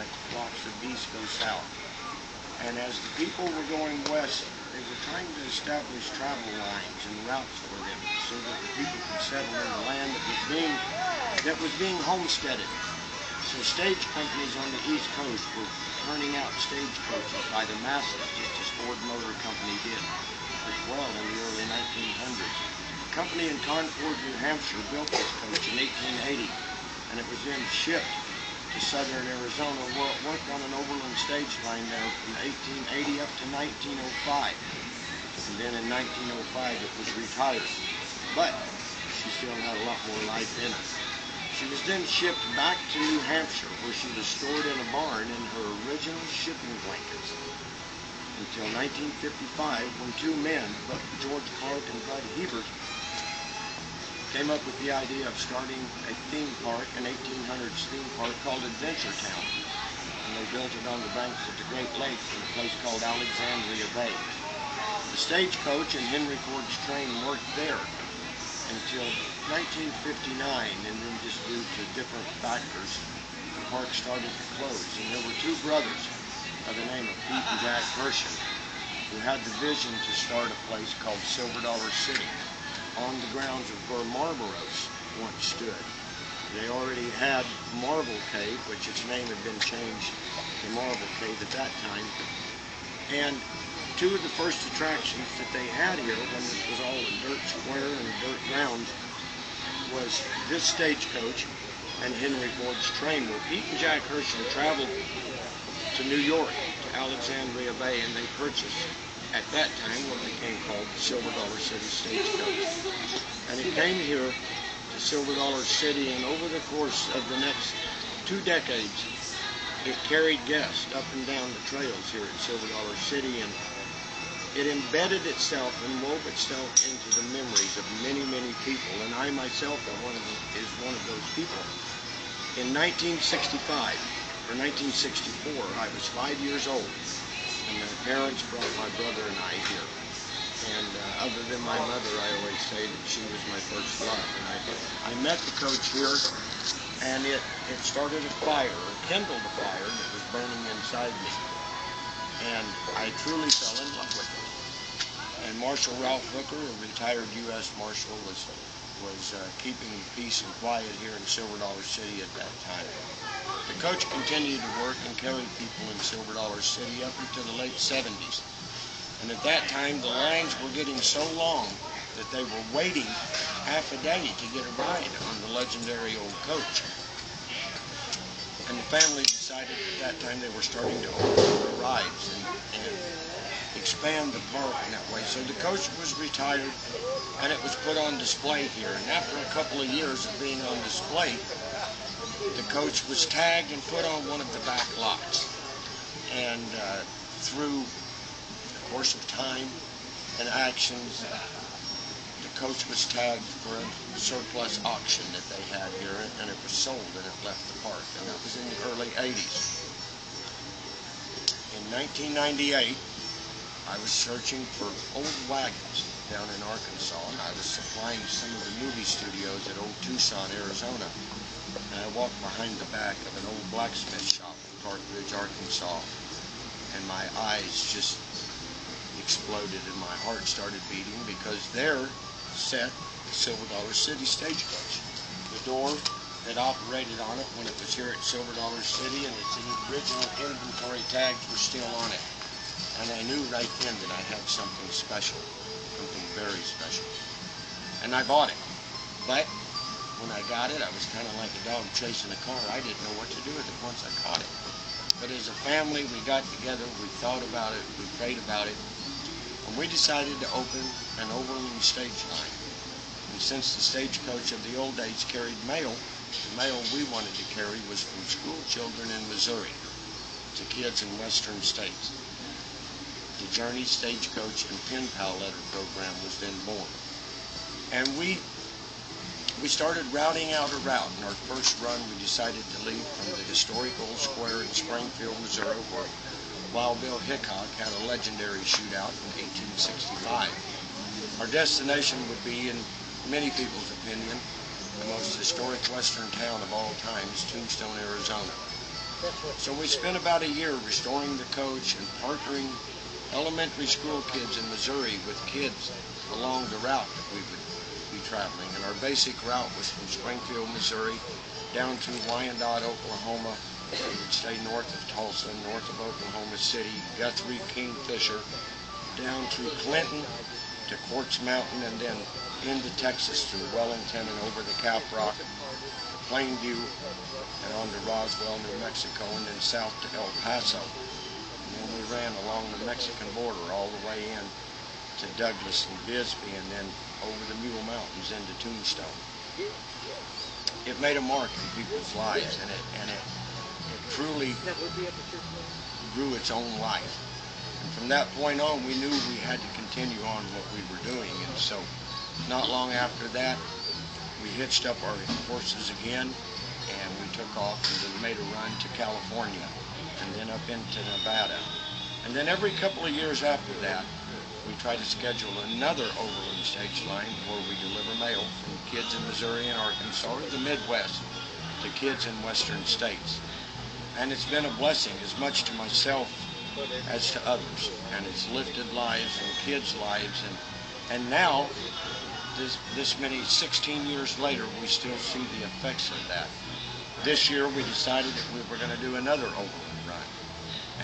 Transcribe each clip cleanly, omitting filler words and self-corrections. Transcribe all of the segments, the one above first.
like flocks of geese go south. And as the people were going west, they were trying to establish travel lines and routes for them so that the people could settle in the land that was being homesteaded. So stage companies on the East Coast were turning out stagecoaches by the masses, just as Ford Motor Company did as well in the early 1900s. A company in Concord, New Hampshire built this coach in 1880, and it was then shipped to southern Arizona, where it worked on an overland stage line there from 1880 up to 1905. And then in 1905 it was retired. But she still had a lot more life in it. She was then shipped back to New Hampshire, where she was stored in a barn in her original shipping blankets until 1955, when two men, George Clark and Bud Hebert, came up with the idea of starting a theme park, an 1800s theme park called Adventure Town. And they built it on the banks of the Great Lakes in a place called Alexandria Bay. The Stagecoach and Henry Ford's train worked there until 1959, and then just due to different factors, the park started to close. And there were two brothers by the name of Pete and Jack Hershon who had the vision to start a place called Silver Dollar City on the grounds of where Marlboro's once stood. They already had Marble Cave, which its name had been changed to Marble Cave at that time. And two of the first attractions that they had here, when it was all a dirt square and dirt grounds, was this stagecoach and Henry Ford's train, where Pete and Jack Hershon traveled to New York, to Alexandria Bay, and they purchased, at that time, what became called the Silver Dollar City Stagecoach. And it came here to Silver Dollar City, and over the course of the next 2 decades, it carried guests up and down the trails here at Silver Dollar City, and it embedded itself and wove itself into the memories of many, many people. And I myself is one of those people. In 1965, or 1964, I was 5 years old. And my parents brought my brother and I here. And other than my mother, I always say that she was my first love. And I met the coach here, and it started a fire, or kindled a fire that was burning inside me. And I truly fell in love with it. And Marshal Ralph Hooker, a retired U.S. Marshal, was keeping peace and quiet here in Silver Dollar City at that time. The coach continued to work and carry people in Silver Dollar City up until the late 70s. And at that time, the lines were getting so long that they were waiting half a day to get a ride on the legendary old coach. And the family decided at that time they were starting to open more rides and expand the park in that way. So the coach was retired, and it was put on display here. And after a couple of years of being on display, the coach was tagged and put on one of the back lots. And through the course of time and actions, the coach was tagged for a surplus auction that they had here, and it was sold, and it left the park. And that was in the early 80s. In 1998, I was searching for old wagons down in Arkansas, and I was supplying some of the movie studios at old Tucson, Arizona. And I walked behind the back of an old blacksmith shop in Park Ridge, Arkansas, and my eyes just exploded and my heart started beating, because there sat the Silver Dollar City Stagecoach. The door that operated on it when it was here at Silver Dollar City, and its original inventory tags were still on it. And I knew right then that I had something special, something very special. And I bought it. But when I got it, I was kind of like a dog chasing a car. I didn't know what to do with it once I caught it. But as a family, we got together, we thought about it, we prayed about it, and we decided to open an overland stage line. And since the stagecoach of the old days carried mail, the mail we wanted to carry was from school children in Missouri to kids in western states. The Journey Stagecoach and Pen Pal letter program was then born. And we started routing out a route. In our first run, we decided to leave from the historic old square in Springfield, Missouri, where Wild Bill Hickok had a legendary shootout in 1865. Our destination would be, in many people's opinion, the most historic western town of all times, Tombstone, Arizona. So we spent about a year restoring the coach and partnering elementary school kids in Missouri with kids along the route that we would be traveling. And our basic route was from Springfield, Missouri, down through Wyandotte, Oklahoma. We would stay north of Tulsa, north of Oklahoma City, Guthrie, Kingfisher, down through Clinton to Quartz Mountain, and then into Texas through Wellington and over the Caprock, Plainview, and on to Roswell, New Mexico, and then south to El Paso. And then we ran along the Mexican border all the way in to Douglas and Bisbee, and then over the Mule Mountains into Tombstone. It made a mark in people's lives, and it truly grew its own life. And from that point on, we knew we had to continue on what we were doing. And so not long after that, we hitched up our horses again, and we took off and made a run to California, and then up into Nevada. And then every couple of years after that, we try to schedule another overland stage line where we deliver mail from kids in Missouri and Arkansas or the Midwest to kids in western states. And it's been a blessing as much to myself as to others. And it's lifted lives and kids' lives. And now, this many, 16 years later, we still see the effects of that. This year we decided that we were going to do another overland run.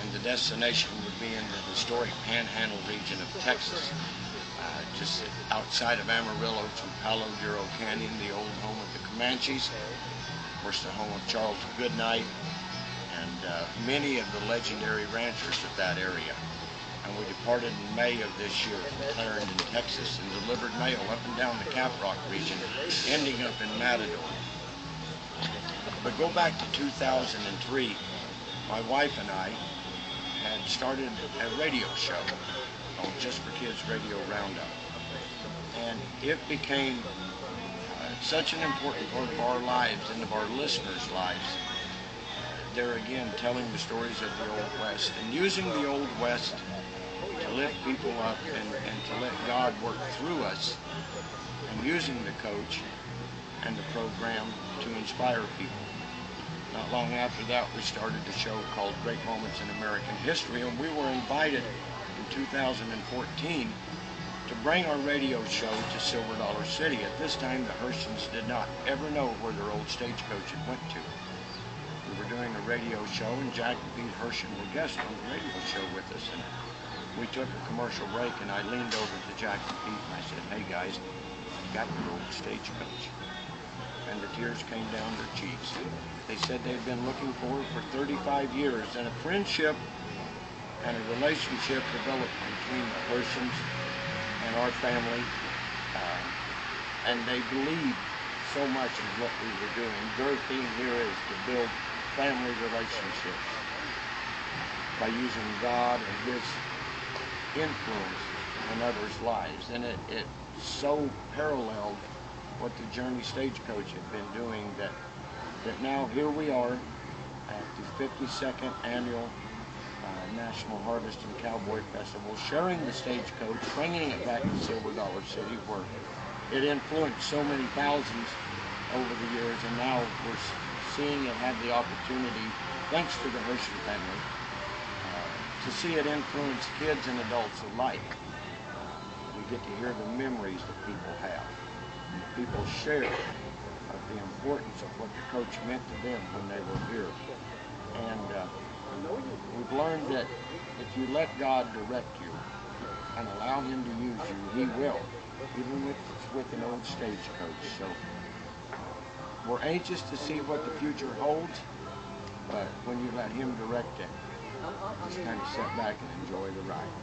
And the destination would be in the historic Panhandle region of Texas, just outside of Amarillo through Palo Duro Canyon, the old home of the Comanches, of course the home of Charles Goodnight, and many of the legendary ranchers of that area. And we departed in May of this year from Clarendon, Texas, and delivered mail up and down the Caprock region, ending up in Matador. But go back to 2003, my wife and I had started a radio show called Just for Kids Radio Roundup. And it became such an important part of our lives and of our listeners' lives. There again, telling the stories of the Old West and using the Old West to lift people up and to let God work through us, and using the coach and the program to inspire people. Not long after that, we started a show called Great Moments in American History, and we were invited in 2014 to bring our radio show to Silver Dollar City. At this time, the Herschens did not ever know where their old stagecoach had went to. We were doing a radio show, and Jack and Pete Herschen were guests on the radio show with us, and we took a commercial break, and I leaned over to Jack and Pete, and I said, "Hey guys, I got your old stagecoach." And the tears came down their cheeks. They said they'd been looking for it for 35 years, and a friendship and a relationship developed between the Herschens and our family, and they believed so much in what we were doing. Their theme here is to build family relationships by using God and His influence in others' lives, and it so paralleled what the Journey Stagecoach had been doing that now here we are at the 52nd annual National Harvest and Cowboy Festival, sharing the stagecoach, bringing it back to Silver Dollar City, where it influenced so many thousands over the years, and now we're seeing it have the opportunity, thanks to the Herschen family, to see it influence kids and adults alike. We get to hear the memories that people have. People share of the importance of what the coach meant to them when they were here. And we've learned that if you let God direct you and allow Him to use you, He will, even if it's with an old stagecoach. So we're anxious to see what the future holds, but when you let Him direct it, just kind of sit back and enjoy the ride.